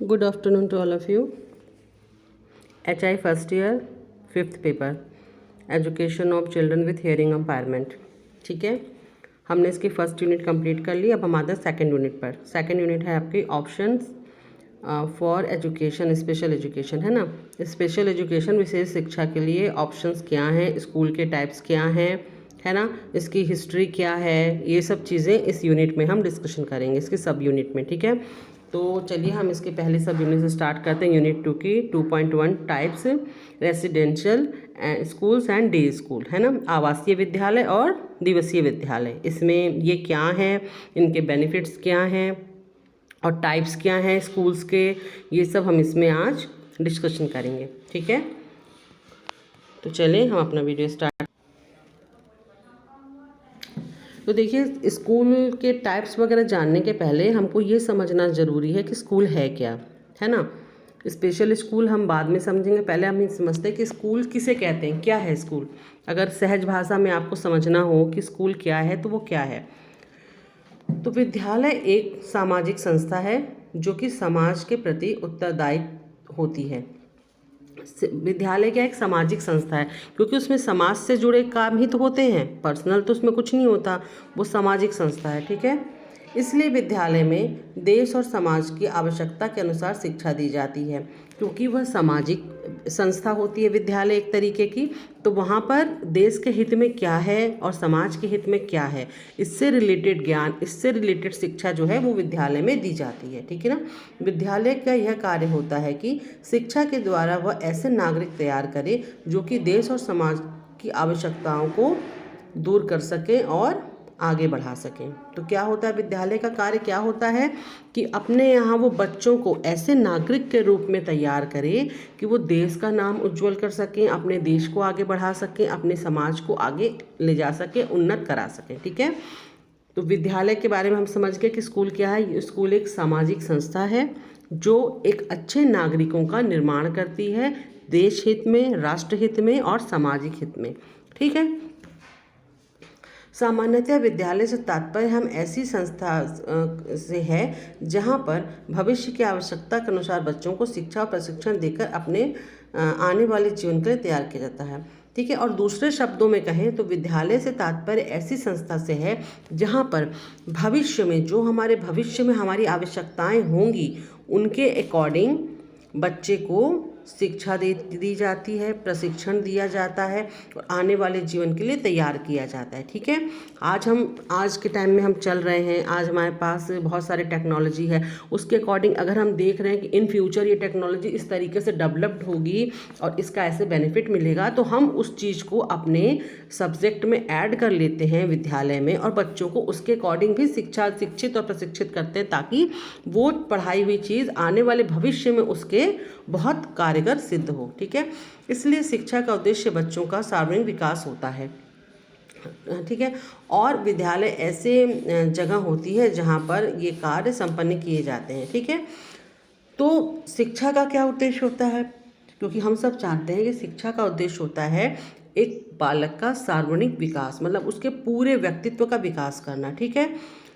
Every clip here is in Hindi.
Good afternoon to all of you. HI first year 5th paper education of children with hearing impairment. ठीक है, हमने इसकी फर्स्ट यूनिट कंप्लीट कर ली। अब हम आते हैं सेकेंड यूनिट पर। सेकेंड यूनिट है आपकी options for education, special education है ना। स्पेशल एजुकेशन विशेष शिक्षा के लिए ऑप्शंस क्या हैं, स्कूल के टाइप्स क्या हैं, है ना, इसकी हिस्ट्री क्या है, ये सब चीज़ें इस यूनिट में हम डिस्कशन करेंगे, इसकी सब यूनिट में। ठीक है, तो चलिए हम इसके पहले सब यूनिट से स्टार्ट करते हैं। यूनिट 2 की 2.1 types residential schools and day school, है ना, आवासीय विद्यालय और दिवसीय विद्यालय। इसमें ये क्या हैं, इनके बेनिफिट्स क्या हैं और टाइप्स क्या हैं स्कूल्स के, ये सब हम इसमें आज डिस्कशन करेंगे। ठीक है, तो चलिए हम अपना वीडियो स्टार्ट। तो देखिए, स्कूल के टाइप्स वगैरह जानने के पहले हमको ये समझना ज़रूरी है कि स्कूल है क्या, है ना। स्पेशल स्कूल हम बाद में समझेंगे, पहले हम ये समझते हैं कि स्कूल किसे कहते हैं, क्या है स्कूल। अगर सहज भाषा में आपको समझना हो कि स्कूल क्या है तो वो क्या है। तो विद्यालय एक सामाजिक संस्था है जो कि समाज के प्रति उत्तरदायी होती है। विद्यालय क्या एक सामाजिक संस्था है क्योंकि उसमें समाज से जुड़े काम ही तो होते हैं, पर्सनल तो उसमें कुछ नहीं होता, वो सामाजिक संस्था है। ठीक है, इसलिए विद्यालय में देश और समाज की आवश्यकता के अनुसार शिक्षा दी जाती है। क्योंकि वह सामाजिक संस्था होती है विद्यालय एक तरीके की, तो वहाँ पर देश के हित में क्या है और समाज के हित में क्या है, इससे रिलेटेड ज्ञान, इससे रिलेटेड शिक्षा जो है वो विद्यालय में दी जाती है। ठीक है ना। विद्यालय का यह कार्य होता है कि शिक्षा के द्वारा वह ऐसे नागरिक तैयार करे जो कि देश और समाज की आवश्यकताओं को दूर कर सके और आगे बढ़ा सकें। तो क्या होता है, विद्यालय का कार्य क्या होता है कि अपने यहाँ वो बच्चों को ऐसे नागरिक के रूप में तैयार करे कि वो देश का नाम उज्जवल कर सकें, अपने देश को आगे बढ़ा सकें, अपने समाज को आगे ले जा सकें, उन्नत करा सकें। ठीक है, तो विद्यालय के बारे में हम समझ गए कि स्कूल क्या है। स्कूल एक सामाजिक संस्था है जो एक अच्छे नागरिकों का निर्माण करती है, देश हित में, राष्ट्र हित में और सामाजिक हित में। ठीक है, सामान्यतः विद्यालय से तात्पर्य हम ऐसी संस्था से है जहां पर भविष्य की आवश्यकता के अनुसार बच्चों को शिक्षा और प्रशिक्षण देकर अपने आने वाले जीवन के लिए तैयार किया जाता है। ठीक है, और दूसरे शब्दों में कहें तो विद्यालय से तात्पर्य ऐसी संस्था से है जहां पर भविष्य में, जो हमारे भविष्य में हमारी आवश्यकताएं होंगी, उनके अकॉर्डिंग बच्चे को शिक्षा दी जाती है, प्रशिक्षण दिया जाता है और आने वाले जीवन के लिए तैयार किया जाता है। ठीक है, आज के टाइम में हम चल रहे हैं, आज हमारे पास बहुत सारी टेक्नोलॉजी है, उसके अकॉर्डिंग अगर हम देख रहे हैं कि इन फ्यूचर ये टेक्नोलॉजी इस तरीके से डेवलप्ड होगी और इसका ऐसे बेनिफिट मिलेगा, तो हम उस चीज़ को अपने सब्जेक्ट में ऐड कर लेते हैं विद्यालय में और बच्चों को उसके अकॉर्डिंग भी शिक्षित और प्रशिक्षित करते हैं ताकि वो पढ़ाई हुई चीज़ आने वाले भविष्य में उसके बहुत कारगर सिद्ध हो। ठीक है, इसलिए शिक्षा का उद्देश्य बच्चों का सर्वांगीण विकास होता है। ठीक है, और विद्यालय ऐसे जगह होती है जहाँ पर ये कार्य संपन्न किए जाते हैं। ठीक है, तो शिक्षा का क्या उद्देश्य होता है, क्योंकि हम सब जानते हैं कि शिक्षा का उद्देश्य होता है एक बालक का सर्वांगीण विकास, मतलब उसके पूरे व्यक्तित्व का विकास करना। ठीक है,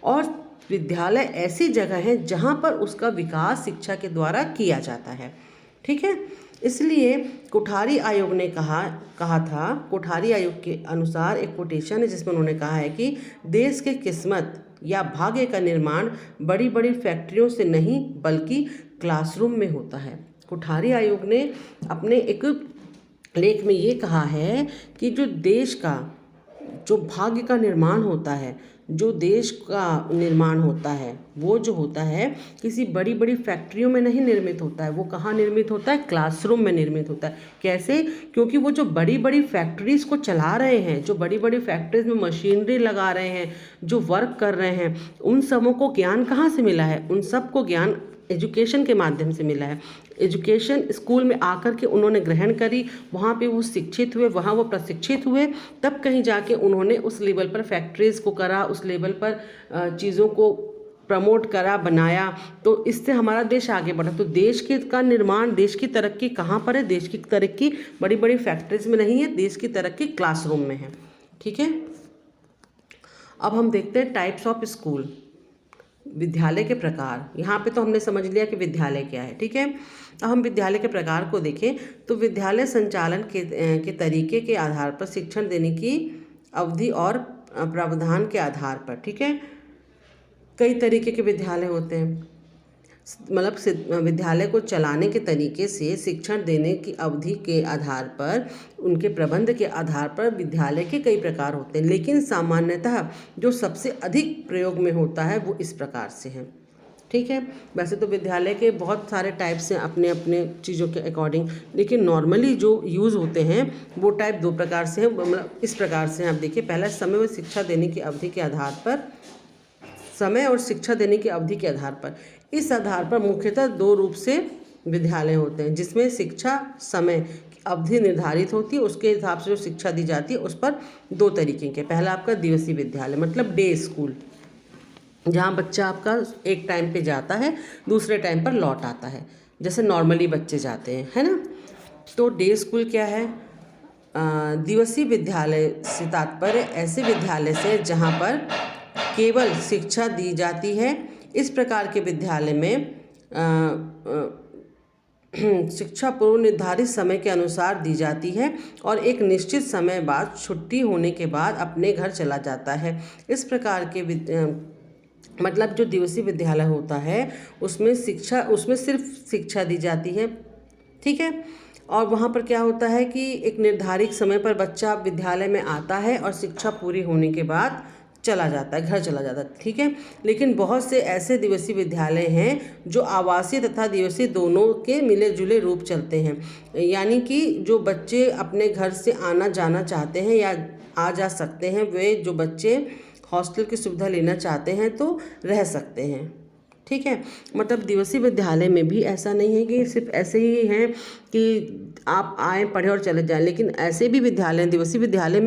और विद्यालय ऐसी जगह है जहाँ पर उसका विकास शिक्षा के द्वारा किया जाता है। ठीक है, इसलिए कोठारी आयोग ने कहा था, कोठारी आयोग के अनुसार एक कोटेशन है जिसमें उन्होंने कहा है कि देश के किस्मत या भाग्य का निर्माण बड़ी बड़ी फैक्ट्रियों से नहीं बल्कि क्लासरूम में होता है। कोठारी आयोग ने अपने एक लेख में ये कहा है कि जो देश का जो भाग्य का निर्माण होता है, जो देश का निर्माण होता है, वो जो होता है किसी बड़ी बड़ी फैक्ट्रियों में नहीं निर्मित होता है, वो कहाँ निर्मित होता है, क्लासरूम में निर्मित होता है। कैसे, क्योंकि वो जो बड़ी बड़ी फैक्ट्रीज़ को चला रहे हैं, जो बड़ी बड़ी फैक्ट्रीज में मशीनरी लगा रहे हैं, जो वर्क कर रहे हैं, उन सबों को ज्ञान कहाँ से मिला है, उन सबको ज्ञान एजुकेशन के माध्यम से मिला है। एजुकेशन स्कूल में आकर के उन्होंने ग्रहण करी, वहाँ पे वो शिक्षित हुए, वहाँ वो प्रशिक्षित हुए, तब कहीं जाके उन्होंने उस लेवल पर फैक्ट्रीज़ को करा, उस लेवल पर चीज़ों को प्रमोट करा, बनाया, तो इससे हमारा देश आगे बढ़ा। तो देश के का निर्माण, देश की तरक्की कहाँ पर है, देश की तरक्की बड़ी बड़ी फैक्ट्रीज में नहीं है, देश की तरक्की क्लासरूम में है। ठीक है, अब हम देखते हैं टाइप्स ऑफ स्कूल। विद्यालय के प्रकार, यहाँ पे तो हमने समझ लिया कि विद्यालय क्या है, ठीक है। अब हम विद्यालय के प्रकार को देखें तो विद्यालय संचालन के तरीके के आधार पर शिक्षण देने की अवधि और प्रावधान के आधार पर, ठीक है, कई तरीके के विद्यालय होते हैं। मतलब विद्यालय को चलाने के तरीके से शिक्षण देने की अवधि के आधार पर, उनके प्रबंध के आधार पर विद्यालय के कई प्रकार होते हैं, लेकिन सामान्यतः जो सबसे अधिक प्रयोग में होता है वो इस प्रकार से है, ठीक है। वैसे तो विद्यालय के बहुत सारे टाइप्स हैं अपने अपने चीज़ों के अकॉर्डिंग, लेकिन नॉर्मली जो यूज़ होते हैं वो टाइप दो प्रकार से हैं, मतलब इस प्रकार से हैं। आप देखिए, पहला समय व शिक्षा देने की अवधि के आधार पर, समय और शिक्षा देने की अवधि के आधार पर, इस आधार पर मुख्यतः दो रूप से विद्यालय होते हैं, जिसमें शिक्षा समय की अवधि निर्धारित होती है, उसके हिसाब से जो शिक्षा दी जाती है उस पर दो तरीके के। पहला आपका दिवसीय विद्यालय, मतलब डे स्कूल, जहाँ बच्चा आपका एक टाइम पे जाता है, दूसरे टाइम पर लौट आता है, जैसे नॉर्मली बच्चे जाते हैं, है ना। तो डे स्कूल क्या है? दिवसीय विद्यालय से तात्पर्य ऐसे विद्यालय से जहाँ पर केवल शिक्षा दी जाती है। इस प्रकार के विद्यालय में शिक्षा पूर्व निर्धारित समय के अनुसार दी जाती है और एक निश्चित समय बाद छुट्टी होने के बाद अपने घर चला जाता है। इस प्रकार के मतलब जो दिवसीय विद्यालय होता है उसमें सिर्फ शिक्षा दी जाती है, ठीक है। और वहाँ पर क्या होता है कि एक निर्धारित समय पर बच्चा विद्यालय में आता है और शिक्षा पूरी होने के बाद चला जाता है, घर चला जाता है, ठीक है। लेकिन बहुत से ऐसे दिवसीय विद्यालय हैं जो आवासीय तथा दिवसीय दोनों के मिले जुले रूप चलते हैं, यानी कि जो बच्चे अपने घर से आना जाना चाहते हैं या आ जा सकते हैं, वे जो बच्चे हॉस्टल की सुविधा लेना चाहते हैं तो रह सकते हैं, ठीक है। मतलब दिवसीय विद्यालय में भी ऐसा नहीं है कि सिर्फ ऐसे ही हैं कि आप आए पढ़े और चले जाएं, लेकिन ऐसे भी विद्यालय, दिवसीय विद्यालय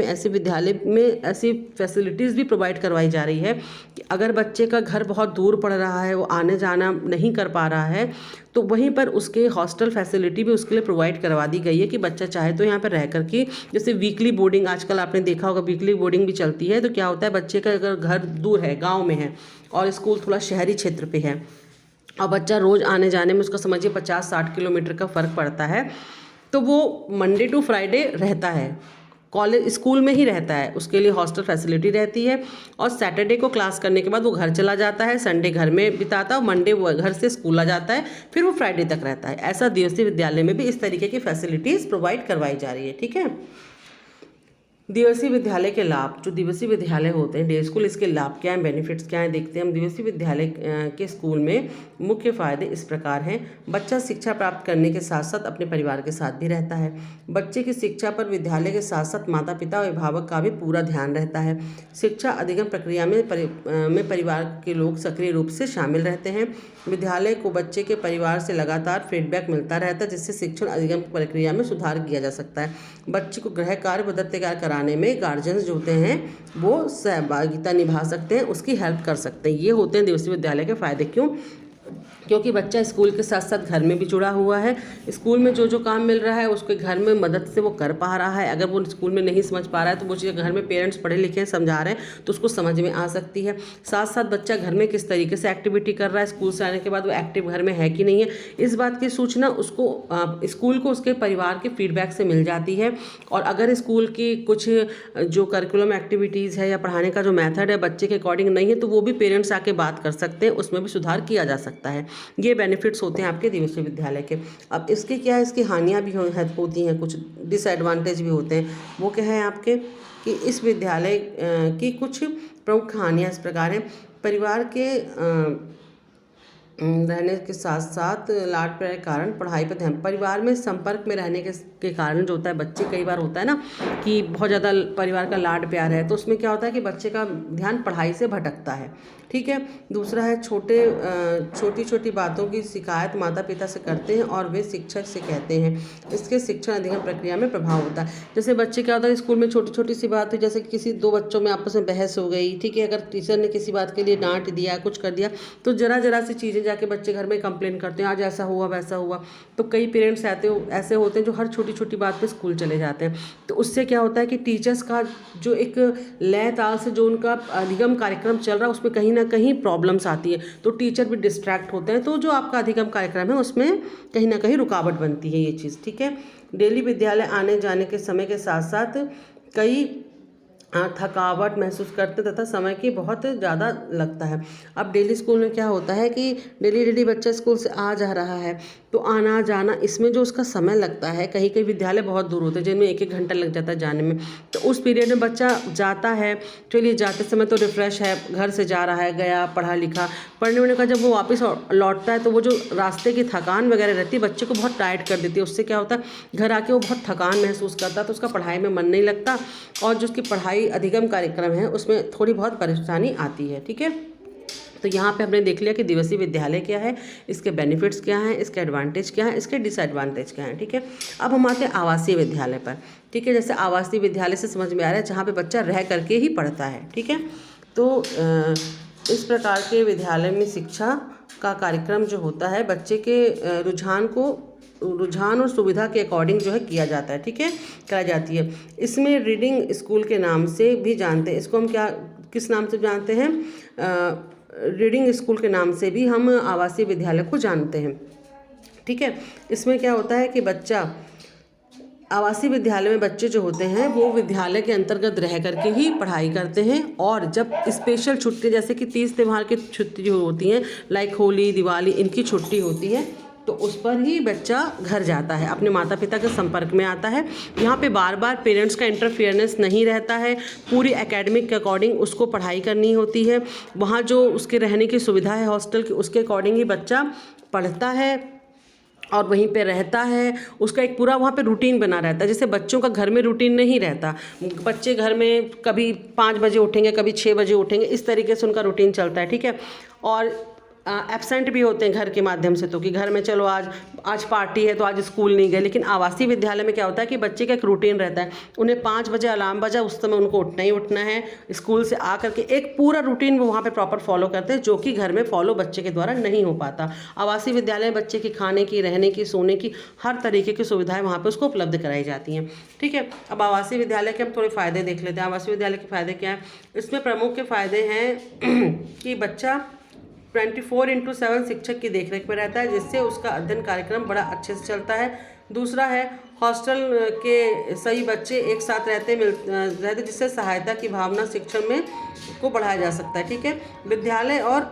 में ऐसी फैसिलिटीज़ भी प्रोवाइड करवाई जा रही है कि अगर बच्चे का घर बहुत दूर पड़ रहा है, वो आने जाना नहीं कर पा रहा है, तो वहीं पर उसके हॉस्टल फैसिलिटी भी उसके लिए प्रोवाइड करवा दी गई है कि बच्चा चाहे तो यहाँ पर रह कर के, जैसे वीकली बोर्डिंग, आजकल आपने देखा होगा वीकली बोर्डिंग भी चलती है। तो क्या होता है, बच्चे का अगर घर दूर है, गाँव में है और स्कूल थोड़ा शहरी क्षेत्र पे है और बच्चा रोज़ आने जाने में उसका समझिए 50-60 किलोमीटर का फ़र्क पड़ता है, तो वो मंडे टू फ्राइडे रहता है, कॉलेज स्कूल में ही रहता है, उसके लिए हॉस्टल फैसिलिटी रहती है और सैटरडे को क्लास करने के बाद वो घर चला जाता है, संडे घर में बिताता है, मंडे वो घर से स्कूल आ जाता है, फिर वो फ्राइडे तक रहता है। ऐसा दिवसीय विद्यालय में भी इस तरीके की फैसिलिटीज़ प्रोवाइड करवाई जा रही है, ठीक है। दिवसीय विद्यालय के लाभ, जो दिवसीय विद्यालय होते हैं डे स्कूल, इसके लाभ क्या हैं, बेनिफिट्स क्या हैं, देखते हैं हम। दिवसीय विद्यालय के स्कूल में मुख्य फ़ायदे इस प्रकार हैं। बच्चा शिक्षा प्राप्त करने के साथ साथ अपने परिवार के साथ भी रहता है। बच्चे की शिक्षा पर विद्यालय के साथ साथ माता पिता और अभिभावक का भी पूरा ध्यान रहता है। शिक्षा अधिगम प्रक्रिया में परिवार के लोग सक्रिय रूप से शामिल रहते हैं। विद्यालय को बच्चे के परिवार से लगातार फीडबैक मिलता रहता है, जिससे शिक्षण अधिगम प्रक्रिया में सुधार किया जा सकता है। बच्चे को गृह कार्य व दत्तक कार्य कराने में गार्जियंस जो होते हैं वो सहभागिता निभा सकते हैं, उसकी हेल्प कर सकते हैं। ये होते हैं दिवसीय विद्यालय के फ़ायदे। क्यों? क्योंकि बच्चा स्कूल के साथ साथ घर में भी जुड़ा हुआ है। स्कूल में जो जो काम मिल रहा है उसके घर में मदद से वो कर पा रहा है। अगर वो स्कूल में नहीं समझ पा रहा है तो वो चीज़ घर में पेरेंट्स पढ़े लिखे समझा रहे हैं तो उसको समझ में आ सकती है। साथ साथ बच्चा घर में किस तरीके से एक्टिविटी कर रहा है, स्कूल से आने के बाद वो एक्टिव घर में है कि नहीं है, इस बात की सूचना उसको स्कूल को उसके परिवार के फीडबैक से मिल जाती है। और अगर स्कूल की कुछ जो करिकुलम एक्टिविटीज़ है या पढ़ाने का जो मेथड है बच्चे के अकॉर्डिंग नहीं है तो वो भी पेरेंट्स आके बात कर सकते हैं, उसमें भी सुधार किया जा सकता है। ये बेनिफिट्स होते हैं आपके दिवसीय विद्यालय के। अब इसके क्या है, इसकी हानियाँ भी होती हैं, कुछ डिसएडवांटेज भी होते हैं। वो क्या है आपके कि इस विद्यालय की कुछ प्रमुख हानियाँ इस प्रकार हैं। परिवार के रहने के साथ साथ लाड प्यार के कारण पढ़ाई पर ध्यान, परिवार में संपर्क में रहने के कारण जो होता है, बच्चे कई बार होता है ना कि बहुत ज़्यादा परिवार का लाड प्यार है तो उसमें क्या होता है कि बच्चे का ध्यान पढ़ाई से भटकता है, ठीक है। दूसरा है छोटी छोटी बातों की शिकायत माता पिता से करते हैं और वे शिक्षक से कहते हैं, इसके शिक्षण अधिगम प्रक्रिया में प्रभाव होता है। जैसे बच्चे क्या होता है स्कूल में छोटी छोटी सी बात हुई, जैसे किसी दो बच्चों में आपस में बहस हो गई, ठीक है, अगर टीचर ने किसी बात के लिए डांट दिया, कुछ कर दिया तो जरा सी चीज़ें जाके बच्चे घर में कंप्लेन करते हैं आज ऐसा हुआ वैसा हुआ। तो कई पेरेंट्स ऐसे होते हैं जो हर छोटी छोटी बात पे स्कूल चले जाते हैं। तो उससे क्या होता है कि टीचर्स का जो एक लय ताल से जो उनका अधिगम कार्यक्रम चल रहा है उसमें कहीं ना कहीं प्रॉब्लम्स आती है, तो टीचर भी डिस्ट्रैक्ट होते हैं। तो जो आपका अधिगम कार्यक्रम है उसमें कहीं ना कहीं रुकावट बनती है ये चीज़, ठीक है। डेली विद्यालय आने जाने के समय के साथ साथ कई थकावट महसूस करते तथा समय की बहुत ज़्यादा लगता है। अब डेली स्कूल में क्या होता है कि डेली बच्चा स्कूल से आ जा रहा है, तो आना जाना इसमें जो उसका समय लगता है, कहीं कहीं विद्यालय बहुत दूर होते हैं जिनमें 1-1 घंटा लग जाता है जाने में। तो उस पीरियड में बच्चा जाता है, चलिए जाते समय तो रिफ्रेश है, घर से जा रहा है, गया पढ़ा लिखा, पढ़ने वढ़ने का जब वो वापस लौटता है तो वो जो रास्ते की थकान वगैरह रहती है बच्चे को बहुत टायर्ड कर देती है। उससे क्या होता है घर आके वो बहुत थकान महसूस करता है, तो उसका पढ़ाई में मन नहीं लगता और जो उसकी पढ़ाई अधिगम कार्यक्रम है उसमें थोड़ी बहुत परेशानी आती है, ठीक है। तो यहाँ पे हमने देख लिया कि दिवसीय विद्यालय क्या है, इसके बेनिफिट्स क्या हैं, इसके एडवांटेज क्या है, इसके डिसएडवांटेज क्या हैं, ठीक है। अब हम आते हैं आवासीय विद्यालय पर, ठीक है। जैसे आवासीय विद्यालय से समझ में आ रहा है जहाँ पे बच्चा रह करके ही पढ़ता है, ठीक है। तो इस प्रकार के विद्यालय में शिक्षा का कार्यक्रम जो होता है बच्चे के रुझान और सुविधा के अकॉर्डिंग जो है किया जाता है, ठीक है, कराई जाती है। इसमें रीडिंग स्कूल के नाम से भी जानते हैं, इसको हम किस नाम से जानते हैं, रीडिंग स्कूल के नाम से भी हम आवासीय विद्यालय को जानते हैं, ठीक है। इसमें क्या होता है कि आवासीय विद्यालय में बच्चे जो होते हैं वो विद्यालय के अंतर्गत रह करके ही पढ़ाई करते हैं, और जब स्पेशल छुट्टी जैसे कि 30 त्यौहार की छुट्टी जो होती हैं, लाइक होली दिवाली, इनकी छुट्टी होती है तो उस पर ही बच्चा घर जाता है, अपने माता पिता के संपर्क में आता है। यहाँ पे बार बार पेरेंट्स का इंटरफेरेंस नहीं रहता है, पूरी एकेडमिक के अकॉर्डिंग उसको पढ़ाई करनी होती है। वहाँ जो उसके रहने की सुविधा है हॉस्टल की, उसके अकॉर्डिंग ही बच्चा पढ़ता है और वहीं पे रहता है। उसका एक पूरा वहाँ पे रूटीन बना रहता है। जैसे बच्चों का घर में रूटीन नहीं रहता, बच्चे घर में कभी 5 बजे उठेंगे, कभी 6 बजे उठेंगे, इस तरीके से उनका रूटीन चलता है, ठीक है। और एब्सेंट भी होते हैं घर के माध्यम से, तो कि घर में चलो आज पार्टी है तो आज स्कूल नहीं गए। लेकिन आवासीय विद्यालय में क्या होता है कि बच्चे का एक रूटीन रहता है, उन्हें 5 बजे अलार्म बजा उस समय उनको उठना ही उठना है, स्कूल से आ करके एक पूरा रूटीन वो वहाँ पे प्रॉपर फॉलो करते हैं, जो कि घर में फॉलो बच्चे के द्वारा नहीं हो पाता। आवासीय विद्यालय में बच्चे की खाने की, रहने की, सोने की हर तरीके की सुविधाएं वहाँ पर उसको उपलब्ध कराई जाती हैं, ठीक है। अब आवासीय विद्यालय के हम थोड़े फ़ायदे देख लेते हैं। आवासीय विद्यालय के फ़ायदे क्या हैं? इसमें प्रमुख के फ़ायदे हैं कि बच्चा 24/7 शिक्षक की देखरेख में रहता है, जिससे उसका अध्ययन कार्यक्रम बड़ा अच्छे से चलता है। दूसरा है हॉस्टल के सभी बच्चे एक साथ रहते जिससे सहायता की भावना शिक्षण में को बढ़ाया जा सकता है, ठीक है। विद्यालय और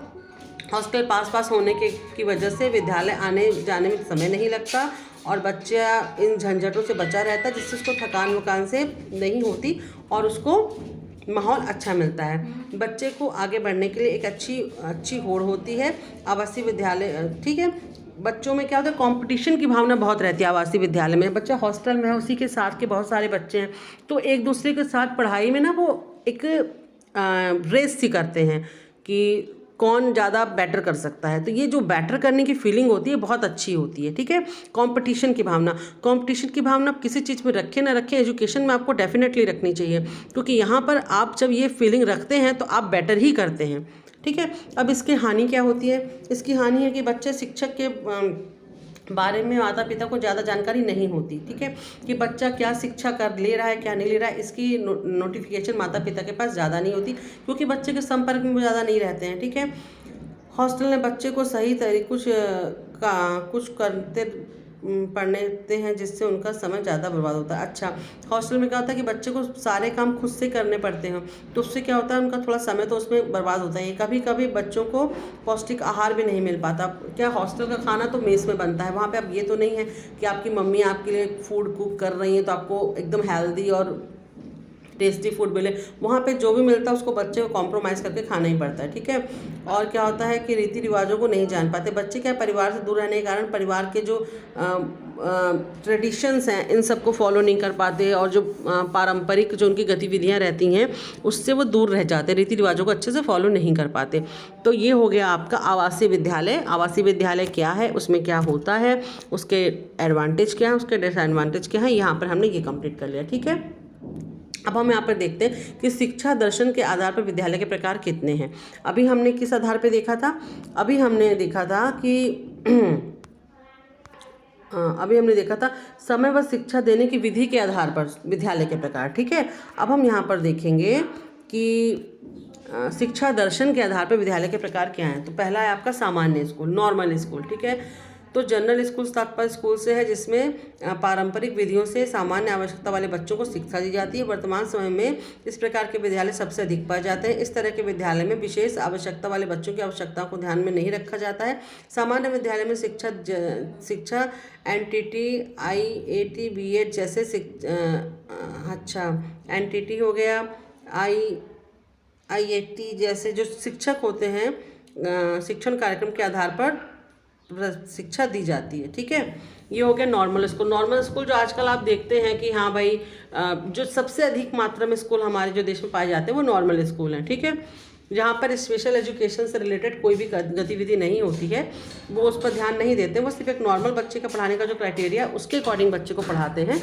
हॉस्टल पास होने की वजह से विद्यालय आने जाने में समय नहीं लगता और बच्चा इन झंझटों से बचा रहता है, जिससे उसको थकान वकान से नहीं होती और उसको माहौल अच्छा मिलता है। बच्चे को आगे बढ़ने के लिए एक अच्छी होड़ होती है आवासीय विद्यालय, ठीक है। बच्चों में क्या होता है, कंपटीशन की भावना बहुत रहती है आवासीय विद्यालय में। बच्चा हॉस्टल में है, उसी के साथ के बहुत सारे बच्चे हैं, तो एक दूसरे के साथ पढ़ाई में ना वो एक रेस सी करते हैं कि कौन ज़्यादा बेटर कर सकता है। तो ये जो बेटर करने की फीलिंग होती है बहुत अच्छी होती है, ठीक है। कंपटीशन की भावना आप किसी चीज़ में रखें ना रखें, एजुकेशन में आपको डेफिनेटली रखनी चाहिए, क्योंकि यहाँ पर आप जब ये फीलिंग रखते हैं तो आप बेटर ही करते हैं, ठीक है। अब इसकी हानि क्या होती है? इसकी हानि है कि बच्चे शिक्षक के बारे में माता पिता को ज़्यादा जानकारी नहीं होती, ठीक है, कि बच्चा क्या शिक्षा कर ले रहा है क्या नहीं ले रहा है, इसकी नोटिफिकेशन माता पिता के पास ज़्यादा नहीं होती, क्योंकि बच्चे के संपर्क में ज़्यादा नहीं रहते हैं, ठीक है। हॉस्टल में बच्चे को सही तरीके कुछ करते पढ़ने देते हैं, जिससे उनका समय ज़्यादा बर्बाद होता है। अच्छा, हॉस्टल में क्या होता है कि बच्चे को सारे काम खुद से करने पड़ते हैं, तो उससे क्या होता है उनका थोड़ा समय तो उसमें बर्बाद होता है। कभी कभी बच्चों को पौष्टिक आहार भी नहीं मिल पाता। क्या हॉस्टल का खाना तो मेस में बनता है, वहाँ पे अब ये तो नहीं है कि आपकी मम्मी आपके लिए फूड कुक कर रही हैं तो आपको एकदम हेल्दी और टेस्टी फूड मिले। वहाँ पे जो भी मिलता है उसको बच्चे को कॉम्प्रोमाइज़ करके खाना ही पड़ता है, ठीक है। और क्या होता है कि रीति रिवाजों को नहीं जान पाते बच्चे। क्या परिवार से दूर रहने के कारण परिवार के जो ट्रेडिशंस हैं इन सबको फॉलो नहीं कर पाते, और जो पारंपरिक जो उनकी गतिविधियाँ रहती हैं उससे वो दूर रह जाते, रीति रिवाजों को अच्छे से फॉलो नहीं कर पाते। तो ये हो गया आपका आवासीय विद्यालय। आवासीय विद्यालय क्या है, उसमें क्या होता है, उसके एडवांटेज क्या है, उसके डिसएडवांटेज क्या है, यहाँ पर हमने ये कंप्लीट कर लिया, ठीक है। अब हम यहाँ पर देखते हैं कि शिक्षा दर्शन के आधार पर विद्यालय के प्रकार कितने हैं। अभी हमने किस आधार पर देखा था? अभी हमने देखा था कि अभी हमने देखा था समय व शिक्षा देने की विधि के आधार पर विद्यालय के प्रकार। ठीक है, अब हम यहाँ पर देखेंगे कि शिक्षा दर्शन के आधार पर विद्यालय के प्रकार क्या हैं। तो पहला है आपका सामान्य स्कूल, नॉर्मल स्कूल। ठीक है, तो जनरल स्कूल तात्पर्य स्कूल से है जिसमें पारंपरिक विधियों से सामान्य आवश्यकता वाले बच्चों को शिक्षा दी जाती है। वर्तमान समय में इस प्रकार के विद्यालय सबसे अधिक पाए जाते हैं। इस तरह के विद्यालय में विशेष आवश्यकता वाले बच्चों की आवश्यकताओं को ध्यान में नहीं रखा जाता है। सामान्य विद्यालय में शिक्षा एनटीटी, आईएटी, बीएड जैसे एनटीटी हो गया, आईएटी जैसे जो शिक्षक होते हैं, शिक्षण कार्यक्रम के आधार पर शिक्षा दी जाती है। ठीक है, ये हो गया नॉर्मल स्कूल। नॉर्मल स्कूल जो आजकल आप देखते हैं कि हाँ भाई, जो सबसे अधिक मात्रा में स्कूल हमारे जो देश में पाए जाते हैं वो नॉर्मल स्कूल हैं। ठीक है, जहाँ पर स्पेशल एजुकेशन से रिलेटेड कोई भी गतिविधि नहीं होती है, वो उस पर ध्यान नहीं देते, वो सिर्फ एक नॉर्मल बच्चे का पढ़ाने का जो क्राइटेरिया उसके अकॉर्डिंग बच्चे को पढ़ाते हैं।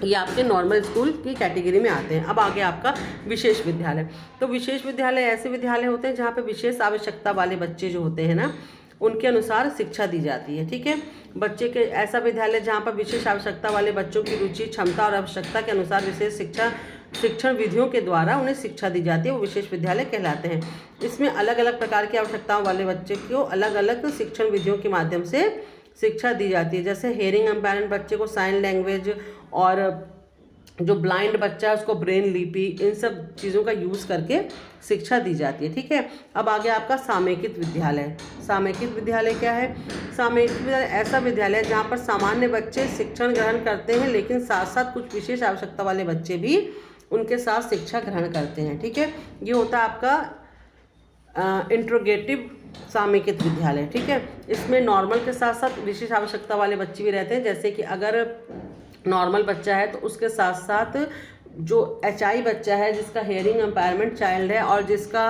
ये आपके नॉर्मल स्कूल की कैटेगरी में आते हैं। अब आगे आपका विशेष विद्यालय। तो विशेष विद्यालय ऐसे विद्यालय होते हैं जहाँ पर विशेष आवश्यकता वाले बच्चे जो होते हैं ना, उनके अनुसार शिक्षा दी जाती है। ठीक है, बच्चे के ऐसा विद्यालय जहाँ पर विशेष आवश्यकता वाले बच्चों की रुचि, क्षमता और आवश्यकता के अनुसार विशेष शिक्षण विधियों के द्वारा उन्हें शिक्षा दी जाती है, वो विशेष विद्यालय कहलाते हैं। इसमें अलग अलग प्रकार की आवश्यकताओं वाले बच्चे को अलग अलग शिक्षण विधियों के माध्यम से शिक्षा दी जाती है। जैसे हेयरिंग इम्पेयर्ड बच्चे को साइन लैंग्वेज, और जो ब्लाइंड बच्चा है उसको ब्रेन लिपि, इन सब चीज़ों का यूज़ करके शिक्षा दी जाती है। ठीक है, अब आगे आपका सामयिक विद्यालय। सामयिक विद्यालय क्या है? सामयिक विद्यालय ऐसा विद्यालय है जहाँ पर सामान्य बच्चे शिक्षण ग्रहण करते हैं, लेकिन साथ साथ कुछ विशेष आवश्यकता वाले बच्चे भी उनके साथ शिक्षा ग्रहण करते हैं। ठीक है, ये होता है आपका इंट्रोगेटिव सामयिक विद्यालय। ठीक है, इसमें नॉर्मल के साथ साथ विशेष आवश्यकता वाले बच्चे भी रहते हैं। जैसे कि अगर नॉर्मल बच्चा है तो उसके साथ साथ जो HI बच्चा है, जिसका हेयरिंग इम्पेयरमेंट चाइल्ड है और जिसका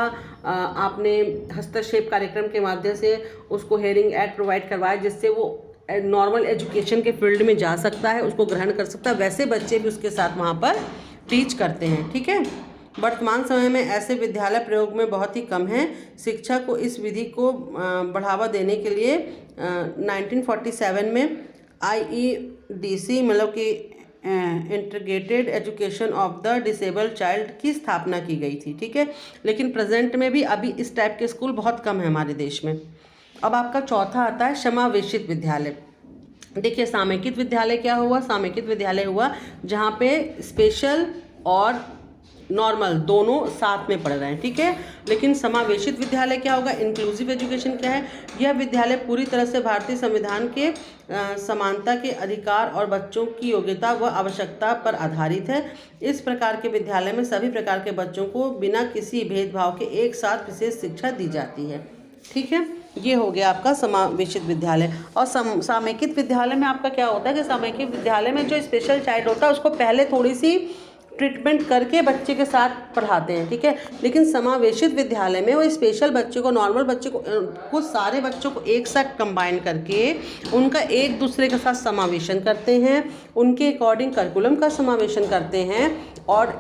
आपने हस्तक्षेप कार्यक्रम के माध्यम से उसको हेयरिंग एड प्रोवाइड करवाया, जिससे वो नॉर्मल एजुकेशन के फील्ड में जा सकता है, उसको ग्रहण कर सकता है, वैसे बच्चे भी उसके साथ वहाँ पर टीच करते हैं। ठीक है, वर्तमान समय में ऐसे विद्यालय प्रयोग में बहुत ही कम हैं। शिक्षा को इस विधि को बढ़ावा देने के लिए 1947 में IEDC मतलब कि integrated education of the disabled child की स्थापना की गई थी। ठीक है, लेकिन प्रेजेंट में भी अभी इस टाइप के स्कूल बहुत कम है हमारे देश में। अब आपका चौथा आता है समावेशित विद्यालय। देखिए, सामयिक विद्यालय क्या हुआ? सामयिक विद्यालय हुआ जहाँ पे स्पेशल और नॉर्मल दोनों साथ में पढ़ रहे हैं। ठीक है, लेकिन समावेशित विद्यालय क्या होगा? इंक्लूसिव एजुकेशन क्या है? यह विद्यालय पूरी तरह से भारतीय संविधान के समानता के अधिकार और बच्चों की योग्यता व आवश्यकता पर आधारित है। इस प्रकार के विद्यालय में सभी प्रकार के बच्चों को बिना किसी भेदभाव के एक साथ विशेष शिक्षा दी जाती है। ठीक है, ये हो गया आपका समावेशित विद्यालय। और सामयिक विद्यालय में आपका क्या होता है कि सामयिक विद्यालय में जो स्पेशल चाइल्ड होता है उसको पहले थोड़ी सी ट्रीटमेंट करके बच्चे के साथ पढ़ाते हैं। ठीक है, लेकिन समावेशित विद्यालय में वो स्पेशल बच्चे को, नॉर्मल बच्चे को, कुछ सारे बच्चों को एक साथ कंबाइन करके उनका एक दूसरे के साथ समावेशन करते हैं, उनके अकॉर्डिंग करिकुलम का समावेशन करते हैं और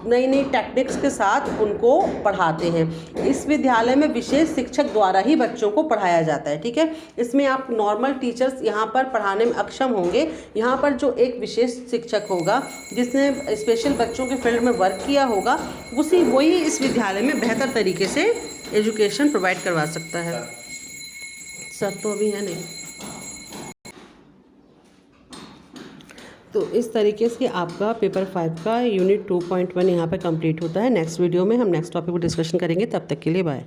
नई नई टेक्निक्स के साथ उनको पढ़ाते हैं। इस विद्यालय में विशेष शिक्षक द्वारा ही बच्चों को पढ़ाया जाता है। ठीक है, इसमें आप नॉर्मल टीचर्स यहाँ पर पढ़ाने में अक्षम होंगे। यहाँ पर जो एक विशेष शिक्षक होगा जिसने स्पेशल बच्चों के फील्ड में वर्क किया होगा, वही इस विद्यालय में बेहतर तरीके से एजुकेशन प्रोवाइड करवा सकता है। सर तो अभी है नहीं। तो इस तरीके से आपका पेपर 5 का यूनिट 2.1 यहाँ पर कंप्लीट होता है। नेक्स्ट वीडियो में हम नेक्स्ट टॉपिक को डिस्कशन करेंगे। तब तक के लिए बाय।